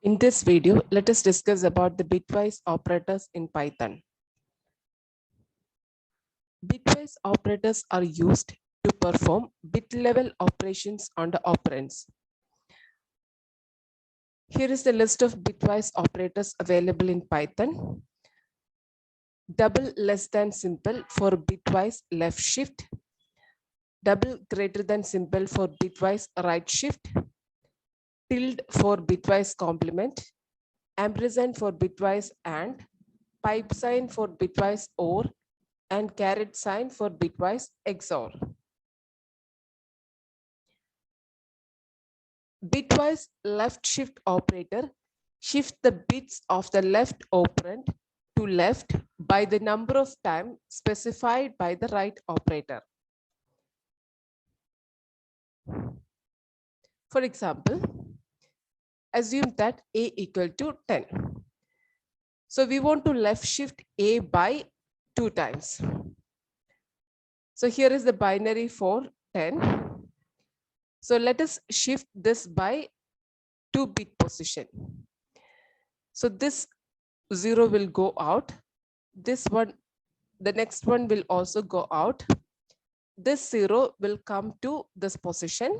In this video, let us discuss about the bitwise operators in Python. Bitwise operators are used to perform bit-level operations on the operands. Here is the list of bitwise operators available in Python. Double less than symbol for bitwise left shift. Double greater than symbol for bitwise right shift. Tilde for bitwise complement. Ampersand for bitwise and. Pipe sign for bitwise or. And caret sign for bitwise XOR. Bitwise left shift operator shift the bits of the left operand to left by the number of times specified by the right operator. For example, assume that A equal to 10. So we want to left shift A by 2 times. So here is the binary for 10. So let us shift this by 2-bit position. So this 0 will go out. This one, the next one will also go out. This 0 will come to this position.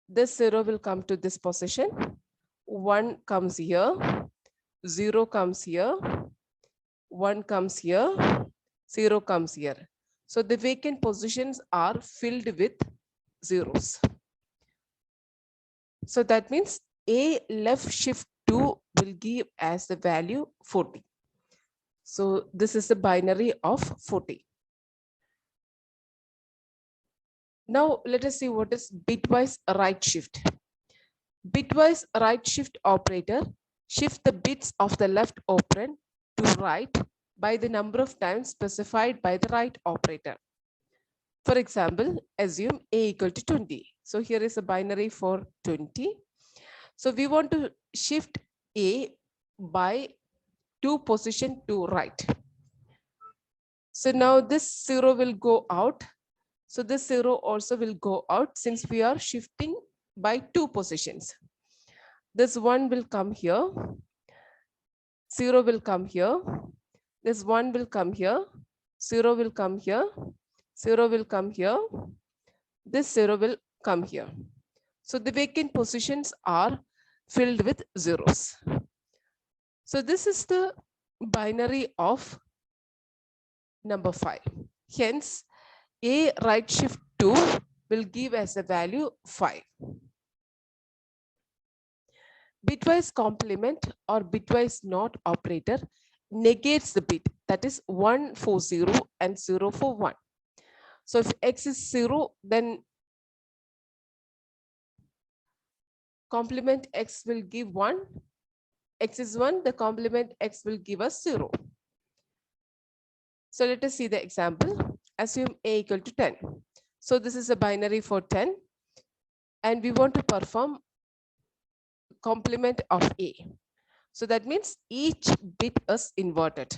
This 0 will come to this position. 1 comes here. 0 comes here. 1 comes here. 0 comes here. So the vacant positions are filled with zeros. So that means A left shift 2 will give as the value 40. So this is the binary of 40. Now let us see what is bitwise right shift. Bitwise right shift operator shift the bits of the left operand to right by the number of times specified by the right operator. For example, assume A equal to 20. So here is a binary for 20. So we want to shift A by 2 position to right. So now this 0 will go out. So this 0 also will go out since we are shifting by 2 positions. This 1 will come here. 0 will come here. This 1 will come here. 0 will come here. 0 will come here. This 0 will come here. So the vacant positions are filled with zeros. So this is the binary of number 5. Hence, A right shift 2 will give as a value 5. Bitwise complement or bitwise NOT operator negates the bit, that is 1 for 0 and 0 for 1. So if X is 0, then complement X will give 1. X is 1, the complement X will give us 0. So let us see the example. Assume A equal to 10. So this is a binary for 10. And we want to perform complement of A. So that means each bit is inverted.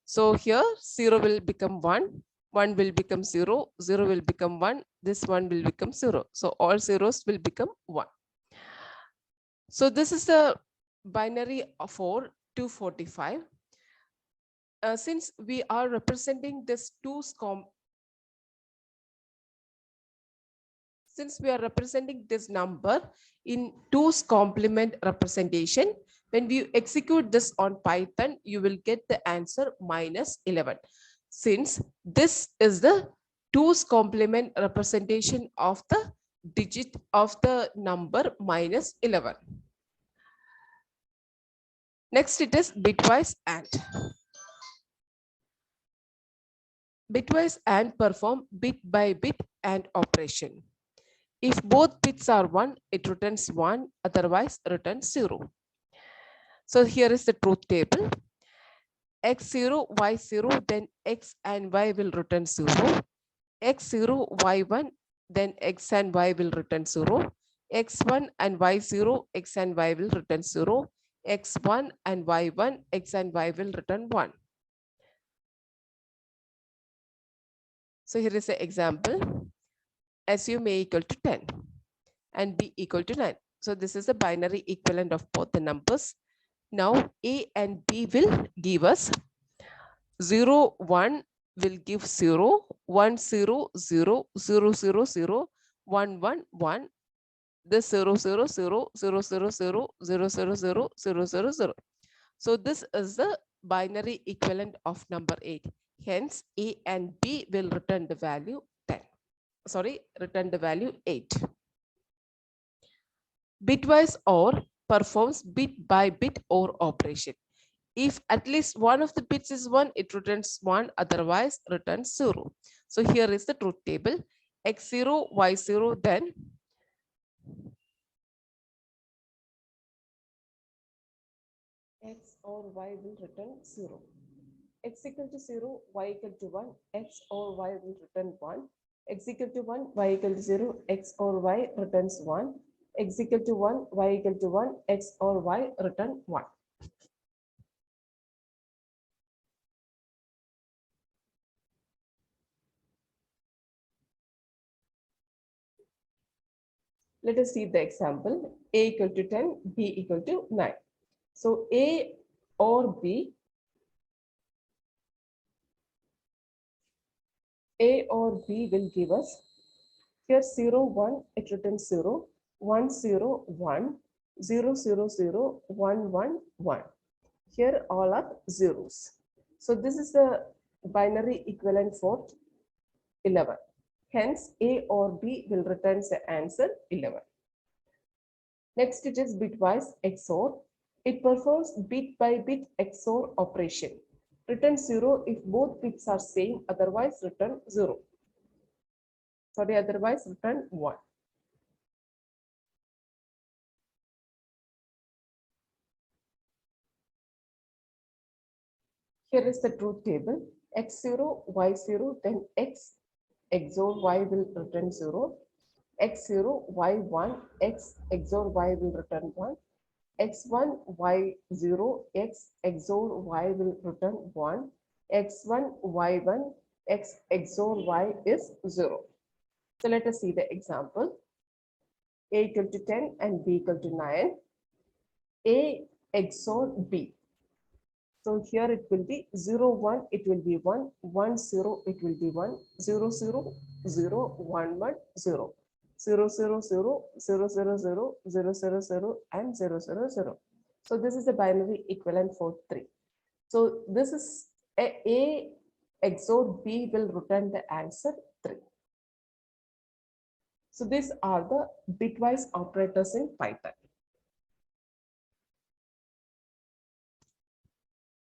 So here 0 will become 1, 1 will become 0, 0 will become 1, this 1 will become 0. So all zeros will become 1. So this is the binary for 245. Since we are representing this since we are representing this number in 2's complement representation, when we execute this on Python, you will get the answer minus 11. Since this is the 2's complement representation of the digit of the number minus 11. Next, it is bitwise AND. Bitwise AND perform bit by bit AND operation. If both bits are 1, it returns 1, otherwise returns 0. So here is the truth table. X0, Y0, then X and Y will return 0. X0, Y1, then X and Y will return 0. X1 and Y0, X and Y will return 0. X1 and Y1, X and Y will return 1. So here is an example. Assume A equal to 10 and B equal to 9. So this is the binary equivalent of both the numbers. Now A and B will give us 0, 1 will give 0, 1, 0, 0, 0, 0, 0, 1, 1, 1, this 0, 0, 0, 0, 0, 0, 0, 0, 0, 0, 0, 0. So this is the binary equivalent of number 8. Hence, A and B will return the value 10. Sorry, return the value 8. Bitwise OR performs bit by bit OR operation. If at least one of the bits is 1, it returns 1, otherwise returns 0. So here is the truth table. X0, Y0, then X or Y will return 0. X equal to 0, Y equal to 1, X or Y will return 1. X equal to 1, Y equal to 0, X or Y returns 1. X equal to 1, Y equal to 1, X or Y return 1. Let us see the example. A equal to 10, B equal to 9. So A or B, A or B will give us here 0, 1, it returns 0, 1, 0, 1, 0, 0, 0, 1, 1, 1. Here all are zeros. So this is the binary equivalent for 11. Hence A or B will return the answer 11. Next it is bitwise XOR. It performs bit by bit XOR operation. Return 0 if both bits are same, otherwise return 0. Sorry, otherwise return 1. Here is the truth table. X0, Y0, then X XOR Y will return 0. X0, Y1, X XOR Y will return 1. X1, Y0, X XOR Y will return 1. X1, Y1, X XOR Y is 0. So let us see the example. A equal to 10 and B equal to 9. A XOR B. So here it will be 0, 1, it will be 1, 1, 0, it will be 1, 0, 0, 0, 1, 1, 0, 0, 0, 0, 0, 0, 0, 0, 0, 0, and 0, 0, 0. So this is the binary equivalent for 3. So this is A XOR B will return the answer 3. So these are the bitwise operators in Python.